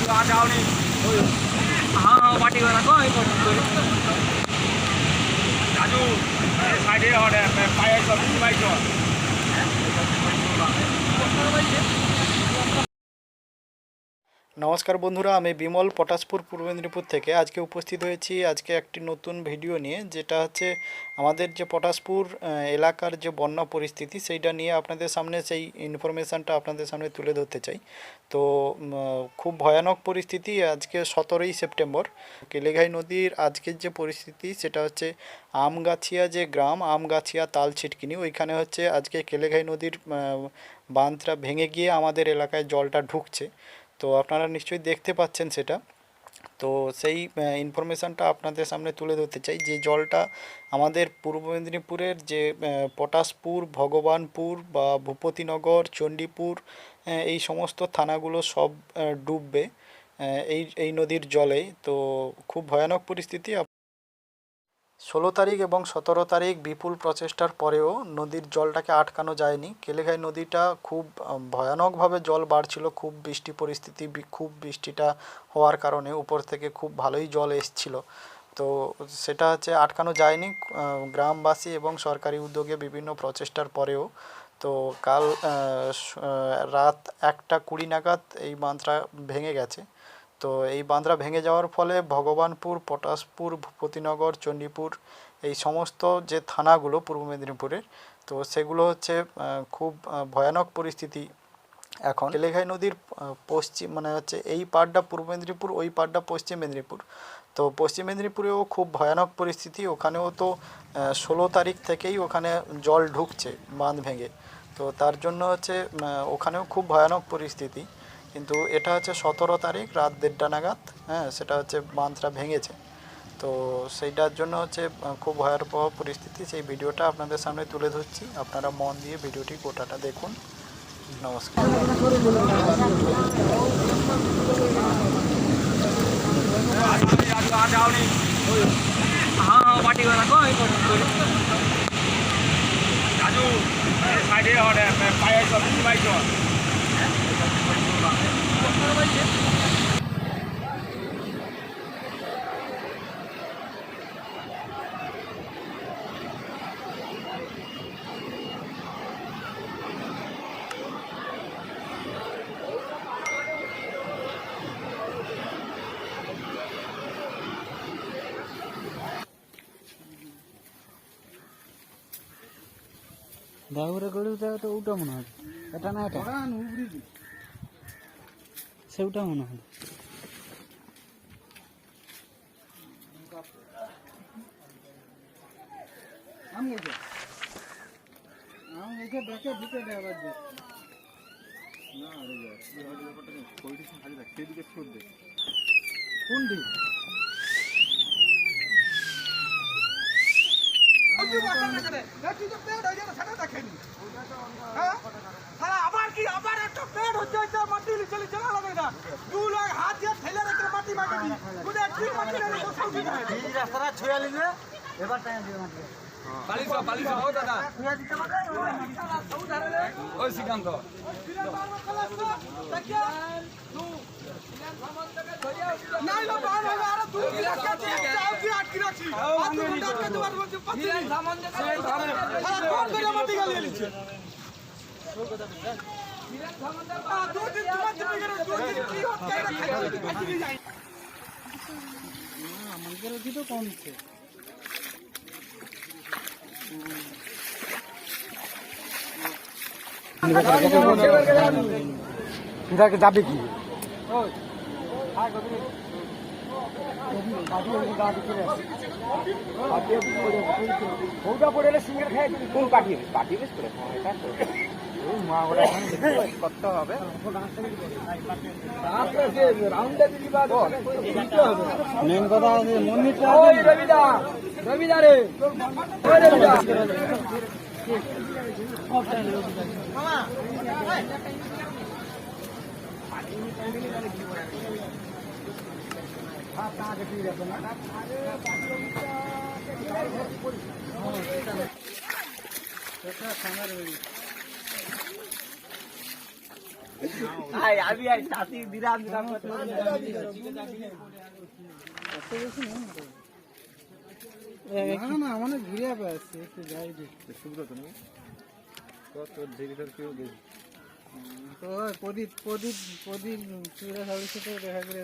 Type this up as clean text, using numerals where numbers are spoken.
हाँ पार्टी को रखो राजू साइडे और पायर सब बाइक নমস্কার বন্ধুরা, আমি বিমল পটাশপুর পূর্ব মেদিনীপুর থেকে আজকে উপস্থিত হয়েছি আজকে একটি নতুন ভিডিও নিয়ে, যেটা হচ্ছে আমাদের যে পটাশপুর এলাকার যে বন্যা পরিস্থিতি সেইটা নিয়ে আপনাদের সামনে সেই ইনফরমেশানটা আপনাদের সামনে তুলে ধরতে চাই। তো খুব ভয়ানক পরিস্থিতি আজকে 17ই সেপ্টেম্বর। কেলেঘাই নদীর আজকের যে পরিস্থিতি সেটা হচ্ছে আমগাছিয়া যে গ্রাম, আমগাছিয়া তাল ছিটকিনি, ওইখানে হচ্ছে আজকে কেলেঘাই নদীর বাঁধটা ভেঙে গিয়ে আমাদের এলাকায় জলটা ঢুকছে। তো আপনারা নিশ্চয়ই দেখতে পাচ্ছেন সেটা। তো সেই ইনফরমেশানটা আপনাদের সামনে তুলে ধরতে চাই যে জলটা আমাদের পূর্ব মেদিনীপুরের যে পটাশপুর, ভগবানপুর বা ভূপতিনগর, চণ্ডীপুর এই সমস্ত থানাগুলো সব ডুববে এই নদীর জলেই। তো খুব ভয়ানক পরিস্থিতি। 16 তারিখ এবং 17 তারিখ বিপুল প্রচেষ্টার পরেও নদীর জলটাকে আটকানো যায়নি। কেলেঘাই নদীটা খুব ভয়ানকভাবে জল বাড়ছিল, খুব বৃষ্টি পরিস্থিতি, খুব বৃষ্টিটা হওয়ার কারণে উপর থেকে খুব ভালোই জল এসছিল। তো সেটা হচ্ছে আটকানো যায়নি গ্রামবাসী এবং সরকারি উদ্যোগে বিভিন্ন প্রচেষ্টার পরেও। তো কাল রাত 1:20 নাগাদ এই বাঁধটা ভেঙে গেছে। তো এই বাঁধটা ভেঙে যাওয়ার ফলে ভগবানপুর, পটাশপুর, ভূপতিনগর, চণ্ডীপুর এই সমস্ত যে থানাগুলো পূর্ব মেদিনীপুরের, তো সেগুলো হচ্ছে খুব ভয়ানক পরিস্থিতি এখন। কেলেঘাই নদীর পশ্চিম মানে হচ্ছে এই পাড়টা পূর্ব মেদিনীপুর, ওই পাড়টা পশ্চিম মেদিনীপুর। তো পশ্চিম মেদিনীপুরেও খুব ভয়ানক পরিস্থিতি, ওখানেও তো 16 তারিখ থেকেই ওখানে জল ঢুকছে বাঁধ ভেঙে। তো তার জন্য হচ্ছে ওখানেও খুব ভয়ানক পরিস্থিতি। কিন্তু এটা হচ্ছে 17 তারিখ রাত 1:30 নাগাদ, সেটা হচ্ছে বাঁধটা ভেঙেছে। তো সেইটার জন্য হচ্ছে খুব ভয়াবহ পরিস্থিতি। সেই ভিডিওটা আপনাদের সামনে তুলে ধরছি, আপনারা মন দিয়ে ভিডিওটি গোটাটা দেখুন। নমস্কার। हाँ पार्टी को रखो राजू साइडे और पायर सब बाइक দাউরে গড়িটা তো ওটা মনে হয়, এটা না এটা সেটা মনে হয়। দেখে ঢুকে দেওয়ার কোনটি আবার কি আবার একটা পেট হচ্ছে মাটি চলে চলা লাগে না, 2 লাখ হাত দিয়ে ঠেলে রেখে মাটি মাকে দি বুঝে কি মাটি না তো সব ঠিক আছে। এই রাস্তাটা ছয়া লিবে এবার টাইম দিও মাটি বালিশ ও দাদা ছয়া দিতে পারে সব ধরে ওই সিকান্ত নাই না বান হবে আর 2 লাখ কাছে যাও কি আটকি রাখছি আর 2 লাখ কাছে তোমার বলতে পাচ্ছি সামান দেখে ধরে সারা কোন করে মাটি গালিয়ে লিছে আমাদের ওদিকে তো কমছে। যাবে কি ওটা পড়ে সিঙ্গার খাই কোন পাঠিয়ে পাঠিয়ে বেশ করে মা ওরা করতে হবে মেন কথা মন্দিরটা রবিদারে আমি চাষি বিরাম বিরাম করতে না মানে ঘুরে আসছে একটু যাই দেখতে সুব্রত না তোর দিদিটার কেউ দেখি তো প্রদীপ প্রদীপ প্রদীপ চুরা সাথে দেখা করে